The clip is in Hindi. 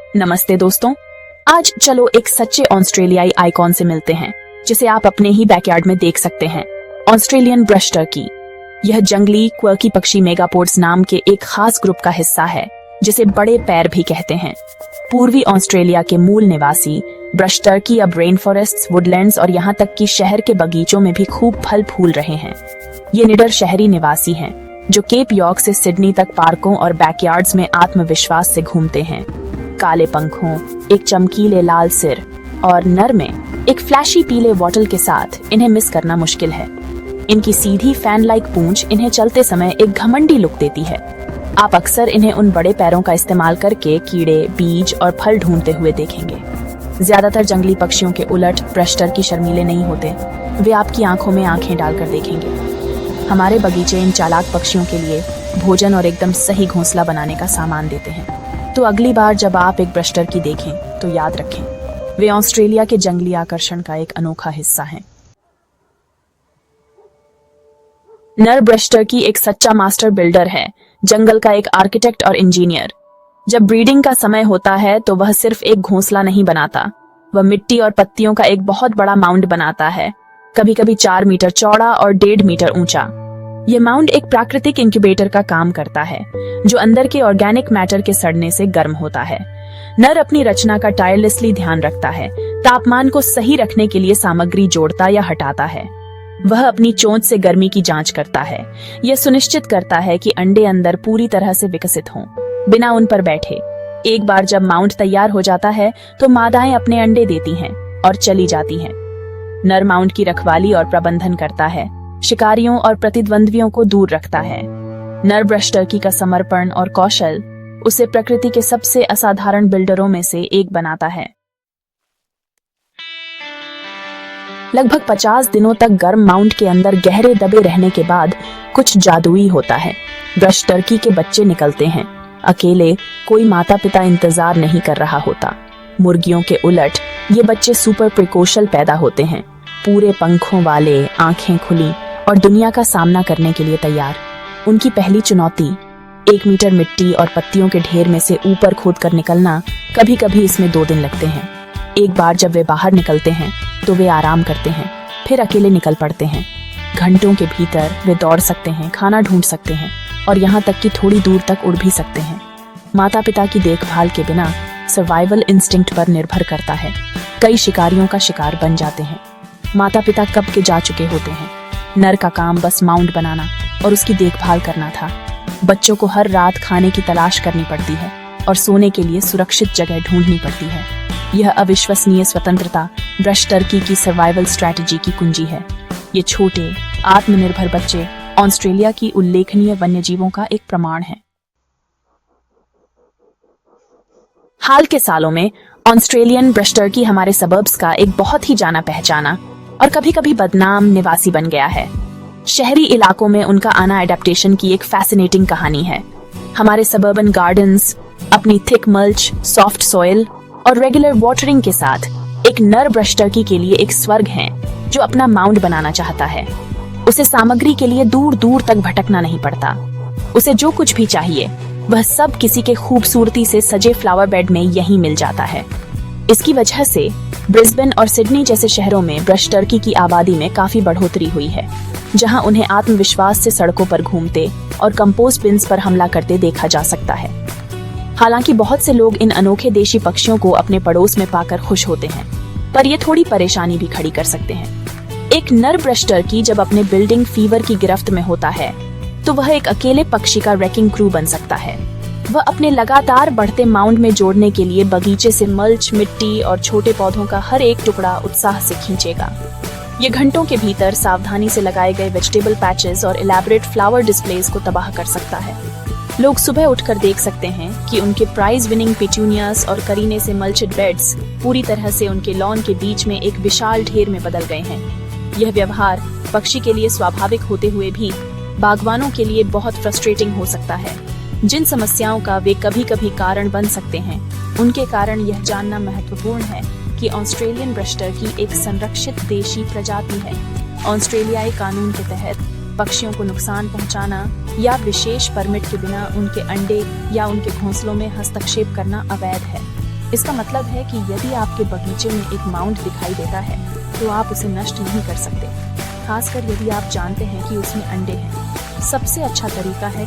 नमस्ते दोस्तों, आज चलो एक सच्चे ऑस्ट्रेलियाई आइकॉन से मिलते हैं जिसे आप अपने ही बैकयार्ड में देख सकते हैं। Australian brush Turkey. यह जंगली क्वर्की पक्षी मेगापोड्स नाम के एक खास ग्रुप का हिस्सा है जिसे बड़े पैर भी कहते हैं। पूर्वी ऑस्ट्रेलिया के मूल निवासी ब्रश टर्की अब रेन फॉरेस्ट, वुडलैंड्स और यहाँ तक कि शहर के बगीचों में भी खूब फल फूल रहे हैं। ये निडर शहरी निवासी हैं जो केप यॉर्क से सिडनी तक पार्कों और बैकयार्ड्स में आत्मविश्वास से घूमते हैं। काले पंखों, एक चमकीले लाल सिर और नर में एक फ्लैशी पीले वॉटल के साथ इन्हें मिस करना मुश्किल है। इनकी सीधी फैन लाइक पूंछ इन्हें चलते समय एक घमंडी लुक देती है। आप अक्सर इन्हें उन बड़े पैरों का इस्तेमाल करके कीड़े, बीज और फल ढूंढते हुए देखेंगे। ज्यादातर जंगली पक्षियों के उलट ब्रश टर्की शर्मीले नहीं होते। वे आपकी आंखों में आंखें डालकर देखेंगे। हमारे बगीचे इन चालाक पक्षियों के लिए भोजन और एकदम सही घोंसला बनाने का सामान देते हैं। तो अगली बार जब आप एक ब्रश टर्की देखें तो याद रखें, वे ऑस्ट्रेलिया के जंगली आकर्षण का एक अनोखा हिस्सा हैं। नर ब्रश टर्की एक सच्चा मास्टर बिल्डर है, जंगल का एक आर्किटेक्ट और इंजीनियर। जब ब्रीडिंग का समय होता है तो वह सिर्फ एक घोंसला नहीं बनाता, वह मिट्टी और पत्तियों का एक बहुत बड़ा माउंड बनाता है, कभी कभी 4 मीटर चौड़ा और 1.5 मीटर ऊंचा। यह माउंड एक प्राकृतिक इंक्यूबेटर का काम करता है जो अंदर के ऑर्गेनिक मैटर के सड़ने से गर्म होता है। नर अपनी रचना का टायरलेसली ध्यान रखता है, तापमान को सही रखने के लिए सामग्री जोड़ता या हटाता है। वह अपनी चोंच से गर्मी की जांच करता है। यह सुनिश्चित करता है कि अंडे अंदर पूरी तरह से विकसित हों, बिना उन पर बैठे। एक बार जब माउंट तैयार हो जाता है तो मादाएं अपने अंडे देती हैं और चली जाती हैं। नर माउंट की रखवाली और प्रबंधन करता है, शिकारियों और प्रतिद्वंद्वियों को दूर रखता है। नर ब्रश टर्की का समर्पण और कौशल उसे प्रकृति के सबसे असाधारण बिल्डरों में से एक बनाता है। लगभग 50 दिनों तक गर्म माउंट के अंदर गहरे दबे रहने के बाद कुछ जादुई होता है। ब्रश टर्की के बच्चे निकलते हैं। अकेले कोई माता पिता इंतजार नहीं कर रहा होता। मुर्गियों के उलट ये बच्चे सुपर प्रिकॉशन पैदा होते हैं, पूरे पंखों वाले, आंखें खुली और दुनिया का सामना करने के लिए तैयार। उनकी पहली चुनौती 1 मीटर मिट्टी और पत्तियों के ढेर में से ऊपर खोद कर निकलना। कभी कभी इसमें 2 दिन लगते हैं। एक बार जब वे बाहर निकलते हैं तो वे आराम करते हैं, फिर अकेले निकल पड़ते हैं। घंटों के भीतर वे दौड़ सकते हैं, खाना ढूंढ सकते हैं और यहाँ तक कि थोड़ी दूर तक उड़ भी सकते हैं। माता पिता की देखभाल के बिना सर्वाइवल इंस्टिंक्ट पर निर्भर करता है। कई शिकारियों का शिकार बन जाते हैं। माता पिता कब के जा चुके होते हैं। नर का काम बस माउंट बनाना और उसकी देखभाल करना था। बच्चों को हर रात खाने की तलाश करनी पड़ती है और सोने के लिए सुरक्षित जगह ढूंढनी पड़ती है। यह अविश्वसनीय स्वतंत्रता ब्रश टर्की की सर्वाइवल स्ट्रैटेजी की कुंजी है। ये छोटे आत्मनिर्भर बच्चे ऑस्ट्रेलिया की उल्लेखनीय वन्यजीवों का एक प्रमाण है। हाल के सालों में ऑस्ट्रेलियन ब्रश टर्की हमारे सबर्ब्स का एक बहुत ही जाना पहचाना और कभी कभी बदनाम निवासी बन गया है। शहरी इलाकों में उनका आना एडेप्टेशन की एक फैसिनेटिंग कहानी है। हमारे सबर्बन गार्डन्स अपनी थिक मल्च, सॉफ्ट सॉइल और रेगुलर वाटरिंग के साथ एक नर ब्रश टर्की के लिए एक स्वर्ग है जो अपना माउंट बनाना चाहता है। उसे सामग्री के लिए दूर दूर तक भटकना नहीं पड़ता। उसे जो कुछ भी चाहिए वह सब किसी के खूबसूरती से सजे फ्लावर बेड में यहीं मिल जाता है। इसकी वजह से ब्रिस्बेन और सिडनी जैसे शहरों में ब्रश टर्की की आबादी में काफी बढ़ोतरी हुई है, जहां उन्हें आत्मविश्वास से सड़कों पर घूमते और कंपोस्ट बिन्स पर हमला करते देखा जा सकता है। हालांकि बहुत से लोग इन अनोखे देशी पक्षियों को अपने पड़ोस में पाकर खुश होते हैं, पर ये थोड़ी परेशानी भी खड़ी कर सकते हैं। एक नर ब्रश टर्की जब अपने बिल्डिंग फीवर की गिरफ्त में होता है तो वह एक अकेले पक्षी का रेकिंग क्रू बन सकता है। वह अपने लगातार बढ़ते माउंट में जोड़ने के लिए बगीचे से मल्च, मिट्टी और छोटे पौधों का हर एक टुकड़ा उत्साह से खींचेगा। ये घंटों के भीतर सावधानी से लगाए गए वेजिटेबल पैचेस और इलैबोरेट फ्लावर डिस्प्लेस को तबाह कर सकता है। लोग सुबह उठकर देख सकते हैं कि उनके प्राइज विनिंग पेटूनियास और करीने से मल्चड बेड्स पूरी तरह से उनके लॉन के बीच में एक विशाल ढेर में बदल गए हैं। यह व्यवहार पक्षी के लिए स्वाभाविक होते हुए भी बागवानों के लिए बहुत फ्रस्ट्रेटिंग हो सकता है। जिन समस्याओं का वे कभी कभी कारण बन सकते हैं, उनके कारण यह जानना महत्वपूर्ण है कि ऑस्ट्रेलियन ब्रश टर्की एक संरक्षित देशी प्रजाति है। ऑस्ट्रेलियाई कानून के तहत पक्षियों को नुकसान पहुंचाना या विशेष परमिट के बिना उनके अंडे या उनके घोंसलों में हस्तक्षेप करना अवैध है। इसका मतलब है कि यदि आपके बगीचे में एक माउंट दिखाई देता है तो आप उसे नष्ट नहीं कर सकते, खासकर यदि आप जानते हैं कि उसमें अंडे हैं। सबसे अच्छा तरीका है